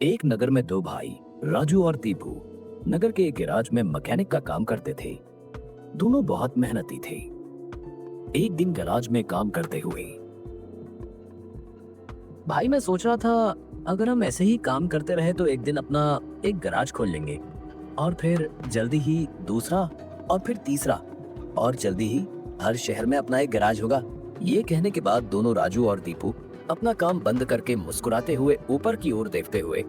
एक नगर में दो भाई राजू और दीपू नगर के एक गैराज में मैकेनिक का काम करते थे। दोनों बहुत मेहनती थे। एक दिन गैराज में काम करते हुए भाई मैं सोच रहा था अगर हम ऐसे ही काम करते रहे तो एक दिन अपना एक गैराज खोल लेंगे और फिर जल्दी ही दूसरा और फिर तीसरा और जल्दी ही हर शहर में अपना एक गैराज होगा। ये कहने के बाद दोनों राजू और दीपू अपना काम बंद करके मुस्कुराते हुए ऊपर की ओर देखते हुए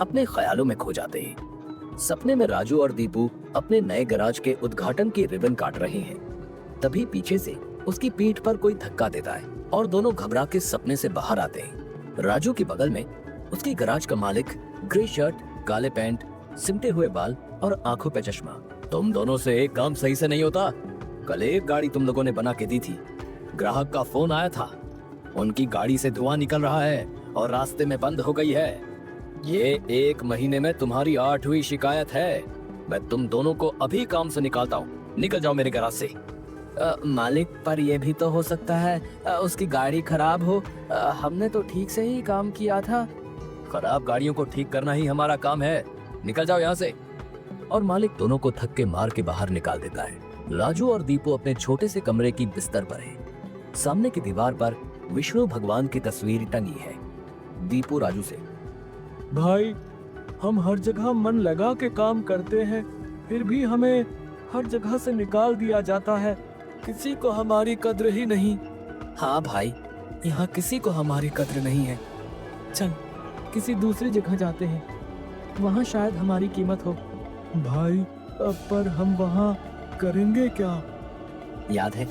अपने ख्यालों में खो जाते हैं। सपने में राजू और दीपू अपने नए गैराज के उद्घाटन की रिबन काट रहे हैं। तभी पीछे से उसकी पीठ पर कोई धक्का देता है और दोनों घबरा के सपने से बाहर आते हैं। राजू के बगल में उसके गैराज का मालिक, ग्रे शर्ट, काले पैंट, सिमटे हुए बाल और आंखों पे चश्मा। तुम दोनों से एक काम सही से नहीं होता। कल एक गाड़ी तुम लोगों ने बना के दी थी। ग्राहक का फोन आया था, उनकी गाड़ी से धुआं निकल रहा है और रास्ते में बंद हो गई है। ये 1 महीने में तुम्हारी 8वीं शिकायत है। मैं तुम दोनों को अभी काम से निकालता हूँ। निकल जाओ मेरे गैराज से। मालिक, पर यह भी तो हो सकता है उसकी गाड़ी खराब हो। हमने तो ठीक से ही काम किया था। खराब गाड़ियों को ठीक करना ही हमारा काम है। निकल जाओ यहाँ से। और मालिक दोनों को थक के मार के बाहर निकाल देता है। राजू और दीपू अपने छोटे से कमरे की बिस्तर पर है। सामने की दीवार पर विष्णु भगवान की तस्वीर टंगी है। दीपू राजू से, भाई, हम हर जगह मन लगा के काम करते हैं, फिर भी हमें हर जगह से निकाल दिया जाता है। किसी को हमारी कद्र ही नहीं। हाँ भाई, यहाँ किसी को हमारी कद्र नहीं है। चल किसी दूसरी जगह जाते हैं, वहाँ शायद हमारी कीमत हो। भाई, अब पर हम वहाँ करेंगे क्या? याद है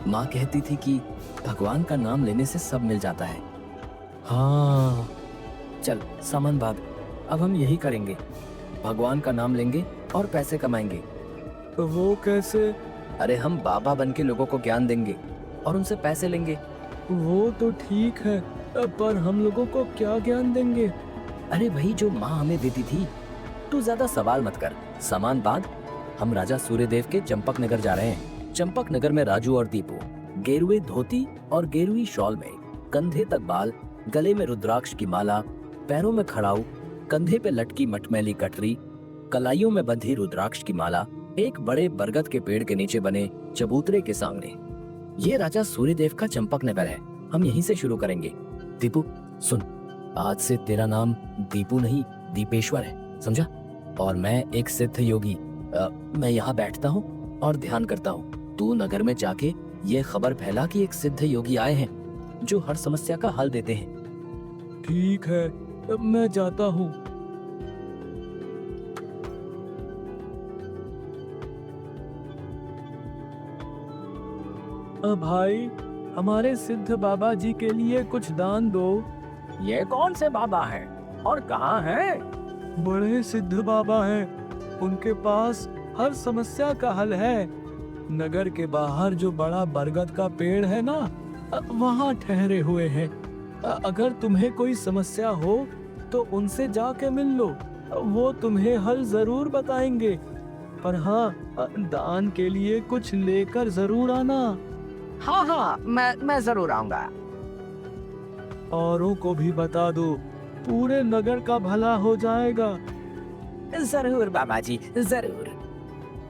माँ कहती थी कि भगवान का नाम लेने से सब मिल जाता है। हाँ, चल सामान बांध, अब हम यही करेंगे। भगवान का नाम लेंगे और पैसे कमाएंगे। वो कैसे? अरे हम बाबा बन के लोगों को ज्ञान देंगे और उनसे पैसे लेंगे। वो तो ठीक है, पर हम लोगों को क्या ज्ञान देंगे? अरे वही जो माँ हमें देती थी। तू ज्यादा सवाल मत कर, सामान बांध। हम राजा सूर्यदेव के चंपक नगर जा रहे हैं। चंपक नगर में राजू और दीपू गेरुए धोती और गेरुई शॉल में, कंधे तक बाल, गले में रुद्राक्ष की माला, पैरों में खड़ाऊ, कंधे पे लटकी मटमैली कटरी, कलाइयों में बंधी रुद्राक्ष की माला, एक बड़े बरगद के पेड़ के नीचे बने चबूतरे के सामने। ये राजा सूर्यदेव का चंपक नगर है। हम यहीं से शुरू करेंगे। दीपू सुन, आज से तेरा नाम दीपू नहीं दीपेश्वर है, समझा? और मैं एक सिद्ध योगी। मैं यहाँ बैठता हूँ और ध्यान करता हूँ। तू नगर में जाके ये खबर फैला कि एक सिद्ध योगी आए हैं जो हर समस्या का हल देते हैं। ठीक है, अब मैं जाता हूँ। भाई, हमारे सिद्ध बाबा जी के लिए कुछ दान दो। ये कौन से बाबा हैं और कहाँ हैं? बड़े सिद्ध बाबा हैं, उनके पास हर समस्या का हल है। नगर के बाहर जो बड़ा बरगद का पेड़ है ना, वहाँ ठहरे हुए हैं। अगर तुम्हें कोई समस्या हो तो उनसे जाके मिल लो, वो तुम्हें हल जरूर बताएंगे। पर हाँ, दान के लिए कुछ लेकर जरूर आना। हाँ हाँ, मैं जरूर आऊंगा। औरों को भी बता दो, पूरे नगर का भला हो जाएगा। जरूर बाबा जी, जरूर।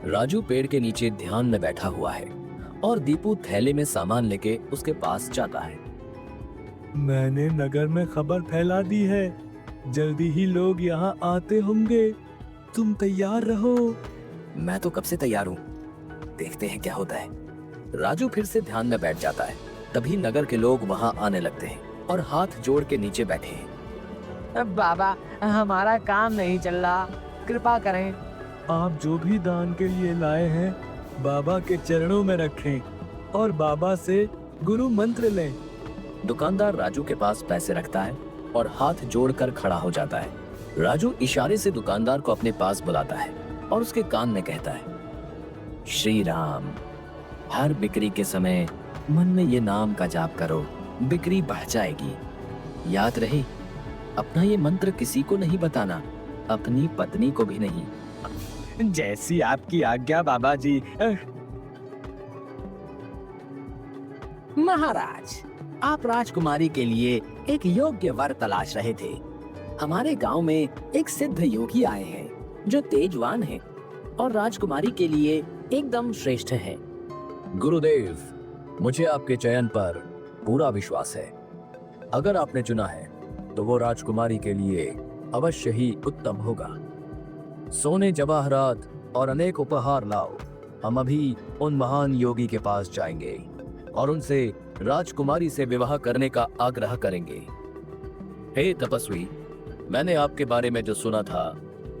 राजू पेड़ के नीचे ध्यान में बैठा हुआ है और दीपू थैले में सामान लेके उसके पास जाता है। मैंने नगर में खबर फैला दी है, जल्दी ही लोग यहाँ आते होंगे। तुम तैयार रहो। मैं तो कब से तैयार हूँ, देखते हैं क्या होता है। राजू फिर से ध्यान में बैठ जाता है। तभी नगर के लोग वहाँ आने लगते हैं और हाथ जोड़ के नीचे बैठे हैं। बाबा, हमारा काम नहीं चल रहा, कृपा करें। आप जो भी दान के लिए लाए हैं, बाबा के चरणों में रखें और बाबा से गुरु मंत्र लें। दुकानदार राजू के पास पैसे रखता है और हाथ जोड़कर खड़ा हो जाता है। राजू इशारे से दुकानदार को अपने पास बुलाता है और उसके कान में कहता है, श्री राम, हर बिक्री के समय मन में ये नाम का जाप करो, बिक्री बढ़ जाएगी। याद रहे, अपना ये मंत्र किसी को नहीं बताना, अपनी पत्नी को भी नहीं। जैसी आपकी आज्ञा बाबा जी। महाराज, आप राजकुमारी के लिए एक योग्य वर तलाश रहे थे। हमारे गांव में एक सिद्ध योगी आए हैं जो तेजवान हैं और राजकुमारी के लिए एकदम श्रेष्ठ हैं। गुरुदेव, मुझे आपके चयन पर पूरा विश्वास है। अगर आपने चुना है तो वो राजकुमारी के लिए अवश्य ही उत्तम होगा। सोने, जवाहरात और अनेक उपहार लाओ। हम अभी उन महान योगी के पास जाएंगे और उनसे राजकुमारी से विवाह करने का आग्रह करेंगे। हे तपस्वी, मैंने आपके बारे में जो सुना था,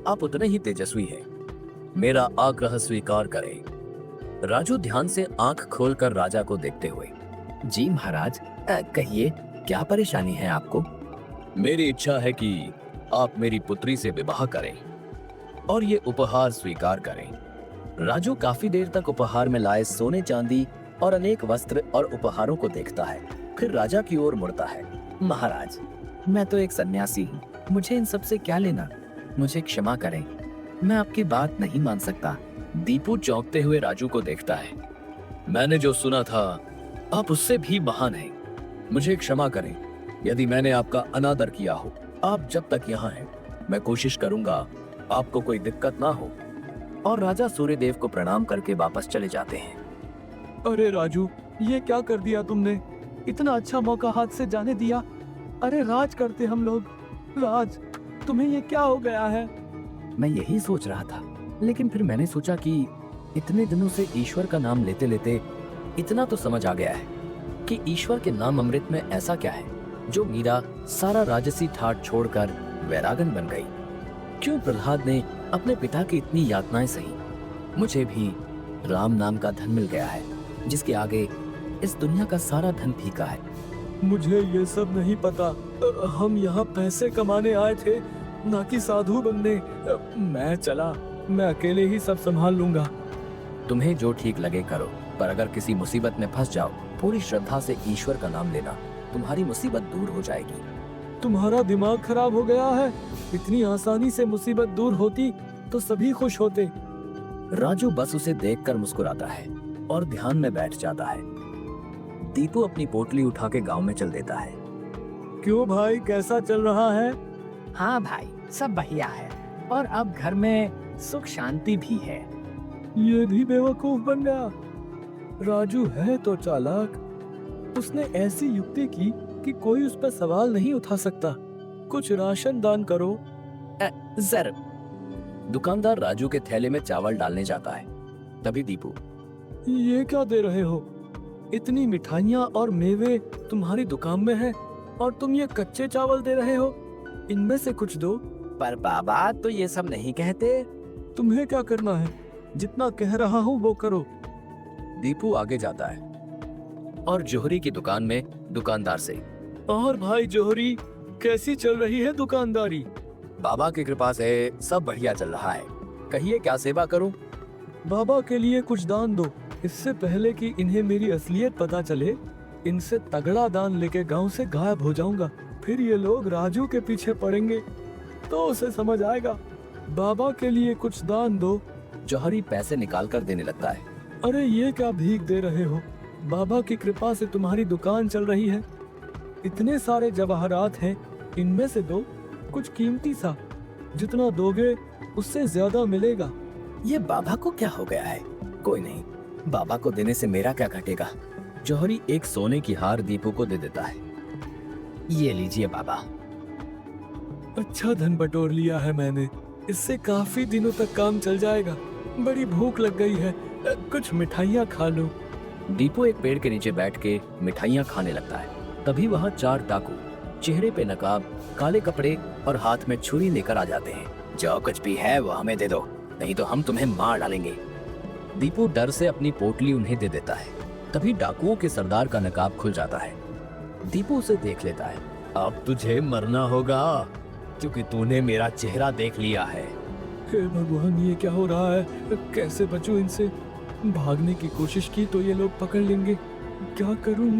आप उतने ही तेजस्वी हैं। मेरा आग्रह स्वीकार करें। राजू ध्यान से आंख खोलकर राजा को देखते हुए, जी महाराज, कहिए क्या परेशानी है आपको? मेरी इच्छा है कि आप मेरी पुत्री से विवाह करें और ये उपहार स्वीकार करें। राजू काफी देर तक उपहार में लाए सोने, चांदी और अनेक वस्त्र और उपहारों को देखता है, फिर राजा की ओर मुड़ता है। महाराज, मैं तो एक सन्यासी हूँ, मुझे इन सब से क्या लेना? मुझे क्षमा करें, मैं आपकी बात नहीं मान सकता। दीपू चौंकते हुए राजू को देखता है। मैंने जो सुना था, आप उससे भी महान हैं। मुझे क्षमा करें यदि मैंने आपका अनादर किया हो। आप जब तक यहाँ हैं, मैं कोशिश करूंगा आपको कोई दिक्कत ना हो। और राजा सूर्यदेव को प्रणाम करके वापस चले जाते हैं। अरे राजू, ये क्या कर दिया तुमने? इतना अच्छा मौका हाथ से जाने दिया। अरे राज करते हम लोग। राज, तुम्हें ये क्या हो गया है? मैं यही सोच रहा था, लेकिन फिर मैंने सोचा कि इतने दिनों से ईश्वर का नाम लेते लेते इतना तो समझ आ गया है कि ईश्वर के नाम अमृत में ऐसा क्या है जो मीरा सारा राजसी ठाट छोड़कर वैरागन बन गई। क्यों प्रहलाद ने अपने पिता की इतनी यातनाएं सही? मुझे भी राम नाम का धन मिल गया है जिसके आगे इस दुनिया का सारा धन फीका है। मुझे ये सब नहीं पता। हम यहाँ पैसे कमाने आए थे, ना कि साधु बनने। मैं चला, मैं अकेले ही सब संभाल लूंगा। तुम्हें जो ठीक लगे करो, पर अगर किसी मुसीबत में फंस जाओ, पूरी श्रद्धा से ईश्वर का नाम लेना, तुम्हारी मुसीबत दूर हो जाएगी। तुम्हारा दिमाग खराब हो गया है? इतनी आसानी से मुसीबत दूर होती तो सभी खुश होते। राजू बस उसे देखकर मुस्कुराता है और ध्यान में बैठ जाता है। दीपू अपनी पोटली उठा के गांव में चल देता है। क्यों भाई, कैसा चल रहा है? हाँ भाई, सब बढ़िया है और अब घर में सुख शांति भी है। ये भी बेवकूफ बन गया। राजू है तो चालाक। उसने ऐसी युक्ति की कि कोई उस पर सवाल नहीं उठा सकता। कुछ राशन दान करो। जर दुकानदार राजू के थैले में चावल डालने जाता है। तभी दीपू, ये क्या दे रहे हो? इतनी मिठाइयाँ और मेवे तुम्हारी दुकान में है और तुम ये कच्चे चावल दे रहे हो? इनमें से कुछ दो। पर बाबा तो ये सब नहीं कहते। तुम्हें क्या करना है? जितना कह रहा हूँ वो करो। दीपू आगे जाता है और जोहरी की दुकान में दुकानदार से, और भाई जोहरी, कैसी चल रही है दुकानदारी? बाबा की कृपा से सब बढ़िया चल रहा है। कहिए क्या सेवा करूं? बाबा के लिए कुछ दान दो। इससे पहले कि इन्हें मेरी असलियत पता चले, इनसे तगड़ा दान लेके गांव से गायब हो जाऊंगा। फिर ये लोग राजू के पीछे पड़ेंगे तो उसे समझ आएगा। बाबा के लिए कुछ दान दो। जौहरी पैसे निकाल कर देने लगता है। अरे ये क्या भीख दे रहे हो? बाबा की कृपा से तुम्हारी दुकान चल रही है। इतने सारे जवाहरात हैं, इनमें से दो, कुछ कीमती सा। जितना दोगे उससे ज्यादा मिलेगा। ये बाबा को क्या हो गया है? कोई नहीं, बाबा को देने से मेरा क्या घटेगा। जौहरी एक सोने की हार दीपू को दे देता है। ये लीजिए बाबा। अच्छा धन बटोर लिया है मैंने। इससे काफी दिनों तक काम चल जाएगा। बड़ी भूख लग गई है, कुछ मिठाइयाँ खा लूं। दीपू एक पेड़ के नीचे बैठ के मिठाइयाँ खाने लगता है। तभी वहाँ 4 डाकू, चेहरे पे नकाब, काले कपड़े और हाथ में छुरी लेकर आ जाते हैं। जो कुछ भी है वो हमें दे दो, नहीं तो हम तुम्हें मार डालेंगे। दीपू डर से अपनी पोटली उन्हें दे देता है। तभी डाकुओं के सरदार का नकाब खुल जाता है। दीपू उसे देख लेता है। अब तुझे मरना होगा क्योंकि तूने मेरा चेहरा देख लिया है। हे भगवान, ये क्या हो रहा है? कैसे बचूं इनसे? भागने की कोशिश की तो ये लोग पकड़ लेंगे। क्या करूं?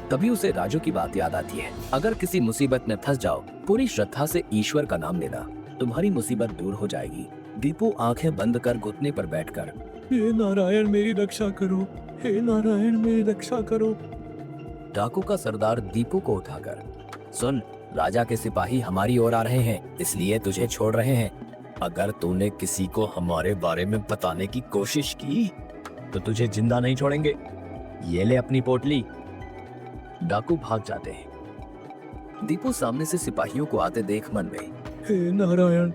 तभी उसे राजू की बात याद आती है। अगर किसी मुसीबत में फंस जाओ, पूरी श्रद्धा से ईश्वर का नाम लेना, तुम्हारी मुसीबत दूर हो जाएगी। दीपू आंखें बंद कर घुटने पर बैठकर, हे नारायण मेरी रक्षा करो, हे नारायण मेरी रक्षा करो। डाकू का सरदार दीपू को उठाकर, सुन, राजा के सिपाही हमारी ओर आ रहे हैं, इसलिए तुझे छोड़ रहे हैं। अगर तूने किसी को हमारे बारे में बताने की कोशिश की तो तुझे जिंदा नहीं छोड़ेंगे। ये ले अपनी पोटली। डाकू भाग जाते हैं। दीपू सामने से सिपाहियों को आते देख मन में, हे नारायण,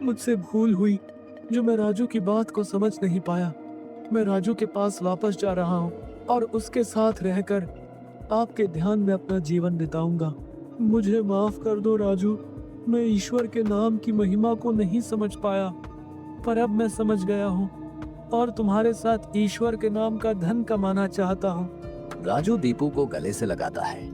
मुझसे भूल हुई जो मैं राजू की बात को समझ नहीं पाया। मैं राजू के पास वापस जा रहा हूँ और उसके साथ रहकर आपके ध्यान में अपना जीवन बिताऊंगा। मुझे माफ कर दो राजू, मैं ईश्वर के नाम की महिमा को नहीं समझ पाया, पर अब मैं समझ गया हूँ और तुम्हारे साथ ईश्वर के नाम का धन कमाना चाहता हूँ। राजू दीपू को गले से लगाता है